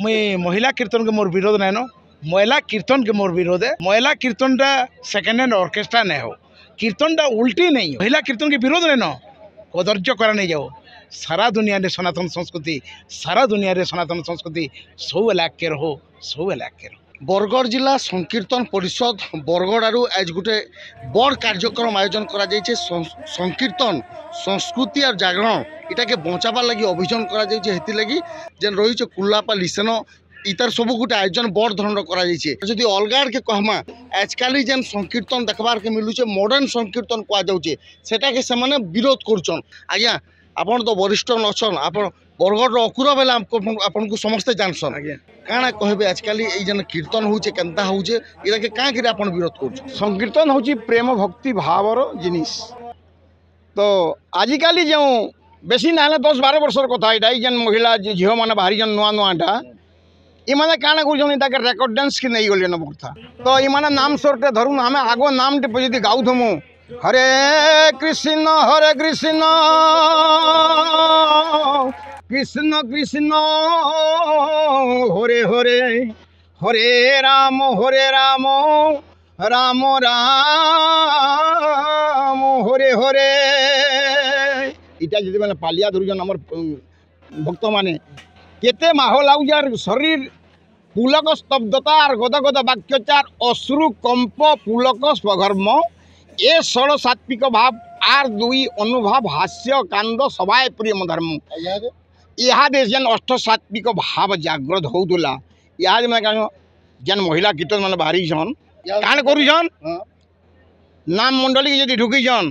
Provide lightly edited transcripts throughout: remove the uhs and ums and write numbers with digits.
मुई महिला कीर्तन के मोर विरोध नहीं नो महिला कीर्तन के मोर विरोध है। महिला कीर्तन सेकेंड हैंड ऑर्केस्ट्रा नहीं हो, कीर्तन उल्टी नहीं हो। महिला कीर्तन के विरोध नहीं नो कदर्य करा नहीं जाओ। सारा दुनिया रे सनातन संस्कृति सब इलाके रहो सब इलाके रहो। बरगढ़ जिला संकीर्तन परिषद बरगढ़ आरु आज गोटे बड़ कार्यक्रम आयोजन करा जायछे। संकीर्तन संस्कृति और जागरण इटा के बचाबार लगी अभियान करा जायछे। हेति लगी जेन रही कुल्लापा लिसेन इतार सब गोटे आयोजन बड़ धरण करा जायछे। जदि अलगाड़ के कहमा आजकल जेन संकीर्तन देखबार के मिलुचे मॉडर्न संकीर्तन कहा जाउचे सेटा के से विरोध करुछन। आज्ञा आपन तो वरिष्ठ नछन, आपन बरगढ़ अकुरा बेला आपन को समस्ते जानसन। काना कहबे आजकल जेन कीर्तन होचे केनता होचे इरा के कां करे आपन विरोध करुछन। संकीर्तन होची प्रेम भक्ति भावर जिनिस। तो आजिकाली जो बेसी ना 10-12 वर्षर कथा एटा जेन महिला झील मैंने बाहरी जन नुआ नुआटा इमाने काना कर रेकर्ड डांस की नहीं गले बर्था। तो इमाने नाम स्वरटे धरुन आम आगो नाम टे जी गाऊ थमु हरे कृष्ण कृष्ण कृष्ण हरे हरे हरे राम राम राम हरे हरे इटा जी मैंने पालिया धरुजन आम भक्त माने केते माहौल आउजार शरीर पुलक स्तब्धता गदगद वाक्यचार अश्रु कंप पुलक स्वघर्म ए षड़ सात्विक भाव आर दुई अनुभाव हास्य कांद सबाय प्रेम धर्म इहादे जेन अष्ट सात्विक भाव जागृत होउला इहादे मैं कह जेन महिला कीर्तन मैंने बाहरी छन कान करुछन नाम मंडली के यदि ढुकीछन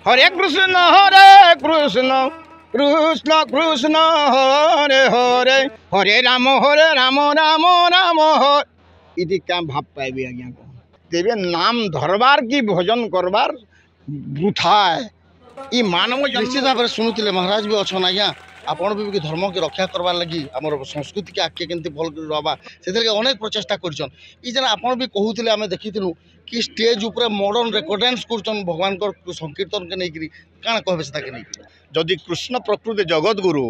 हरे कृष्ण कृष्ण कृष्ण हरे हरे हरे राम राम राम हरे इति क्या भाव पाइबे आज्ञा को तेरे नाम धरबार की भजन करबार वृथा है। ई मानव निश्चित भाव में शुणुले महाराज भी अच्छा आज्ञा आपण भी धर्म के रक्षा करवार लगी आमर संस्कृति के आगे केमती भल रहा से अनेक प्रचेषा कर आपड़ भी कहते आम देखी कि स्टेज उपर मॉडर्न रेकर्डेंस कर भगवान संकीर्तन के नहीं क्या कहबे से नहीं जदि कृष्ण प्रकृति जगत गुरु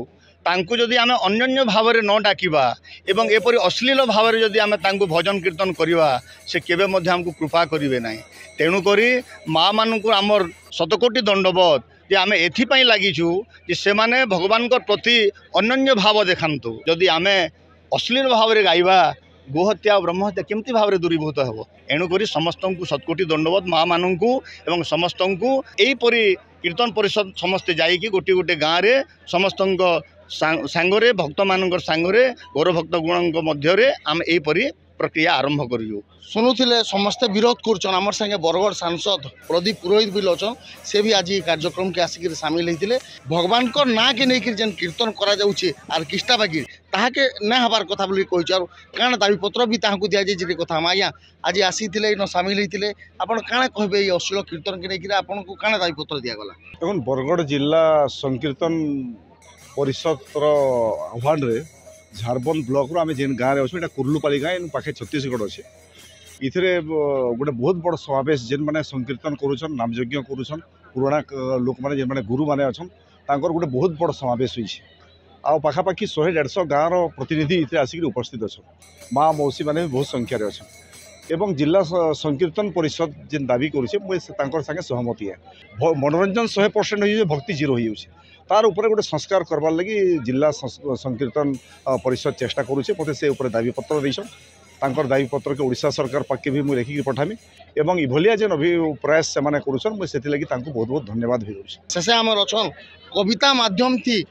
तांकु जदि आमे अन्योन्य भाव में न डाकिबा एवं एपरि अश्लील भाव में जदि आमे तांकु भजन कीर्तन करिबा से केबे मध्य हमकु कृपा करिवे नाही। तेणु करी माँ मानकु आमर शतकोटी दंडवत जे आमे एथिपाई लागिछु जे से माने भगवान प्रति अन्योन्य भाव देखांतु। जदि आमे अश्लील भाव में गाइबा गोहत्या ब्रह्महत्या केमती भाव में दूरीभूत हेबो। एणुक समस्त शतकोटी दंडवत माँ मानकु एवं समस्त एहीपरि कीर्तन परिषद समस्ते जाइए गोटे गोटे गाँव में समस्त सांगरे भक्त मान सांगरे गौर भक्त गुण मध्य आम यहीपरि प्रक्रिया आरंभ करूँ। शुणुले समस्ते विरोध कर संगे बरगढ़ सांसद प्रदीप पुरोहित भी अच्छन से भी आज कार्यक्रम के आसिक सामिल होते भगवान को ना के लेकिन जेन कीर्तन करा आर किस्टा बाकी ताके ना हबार कथा बोली कही कारण दाबीपत्र भी ताकू दि जाए कथा आज्ञा आज आसी सामिल होते आपड़ क्या कहबे अश्लील कीर्तन के लेकिन आपको क्या दाबीपत्र दिगला। देखो बरगढ़ जिला संकीर्तन परिषद आह्वान रे झारबन ब्लॉक रो आमे जेन गाँव अच्छे कुर्लुपाली गाँव पाखे छत्तीसगढ़ अच्छे इथे गोटे बहुत बड़ समावेश जेन मैंने संकीर्तन करुछन नामयज्ञ करुछन पुराणा लोक मैंने जेन मैंने गुरु मैंने अच्छा गोटे बहुत बड़ समावेश होती आ पाखापाखि 100-150 गाँव प्रतिनिधि इतने आसिक उपस्थित अच्छा माँ मौसी मैंने भी बहुत संख्यार अच्छा एवं जिला संकीर्तन परिषद जेन दाबी करुचे मुझे संगे सहमति है। मनोरंजन 100% हो भक्ति 0 हो तार उपरे गोटे संस्कार करवार लगी जिला संकीर्तन परिषद चेष्टा करुचे मत से दाबीपत्र देछन तांकर दाबीपत्र के ओडिशा सरकार पाके भी मुझे लेखिक पठामी एवं इभलिया जेन प्रयास से करुछन मुझे से बहुत बहुत धन्यवाद भी शेषे आमर अच्छन कविता माध्यम थी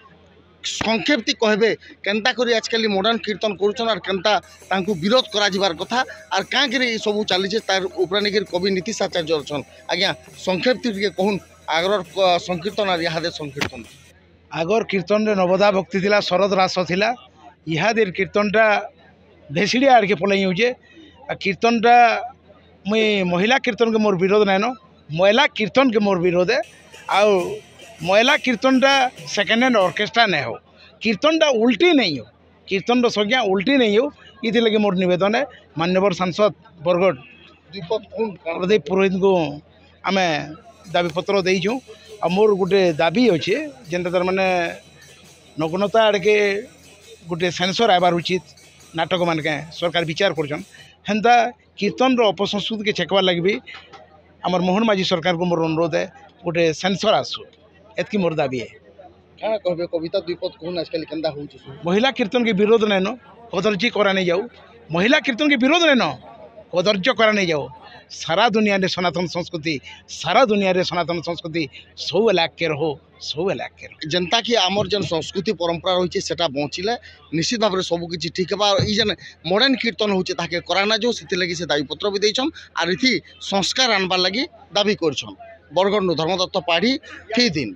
संक्षेप कहबे केनता करी आजकल मॉडर्न कीर्तन करुछन और केनता तांकु विरोध करा जिबार कथा और क्या सब चली तार ऊपर निकर कवि नीतीश आचार्य अच्छन आज्ञा संक्षेप कहून आगर संकीर्तन और इहादे संकीर्तन आगर कीर्तन रे नवदा भक्ति थिला शरद रास थिला इहादे कीर्तनटा भेसिड़िया आड़के पलई होचे कीर्तनटा मुई महिला कीर्तन के मोर विरोध नहीं नो महिला कीर्तन के मोर विरोध है आउ महिला कीर्तनटा सेकेंड हैंड ऑर्केस्ट्रा नहीं हो कीर्तनटा उल्टी नहीं हो कीर्तन संज्ञा उल्टी नहीं हो ये लगे मोर निवेदन है मान्यवर सांसद बरगढ़ प्रदीप पुरोहित को आम दाबीपत्र देचु आ मोर गोटे दाबी अच्छे जेनता तार माने नग्नता आड़के गोटे सेंसर आबार उचित नाटक मान के सरकार विचार करछन हेन्ता कीर्तन अपसंस्कृति के छेकबार लगे भी आमर मोहन माझी सरकार को मोर अनुरोध है गोटे सेंसर आसू एतकी मोर दाबी है। क्या कहबे कविता द्विपद कहून आजकल केंदा होउछ महिला कीर्तन के विरोध नैन कदर्जी करा नहीं जाऊ महिला कीर्तन के विरोध नैन कदर्ज करा नहीं जाऊ सारा दुनिया रे सनातन संस्कृति सारा दुनिया रे सनातन संस्कृति सब इलाके रहो सब इलाके रहो जनता की आमर जन संस्कृति परंपरा रही सेटा बचिले निश्चित भाव में सबकि ठीक है ये जन मॉडर्न कीर्तन होचे ताके कराना जो से दाबीपत्र भी देछन आर इथि संस्कार आनबार लगी दाबी करछन। बरगढ़ धर्मदत्त पाढ़ी फी दिन।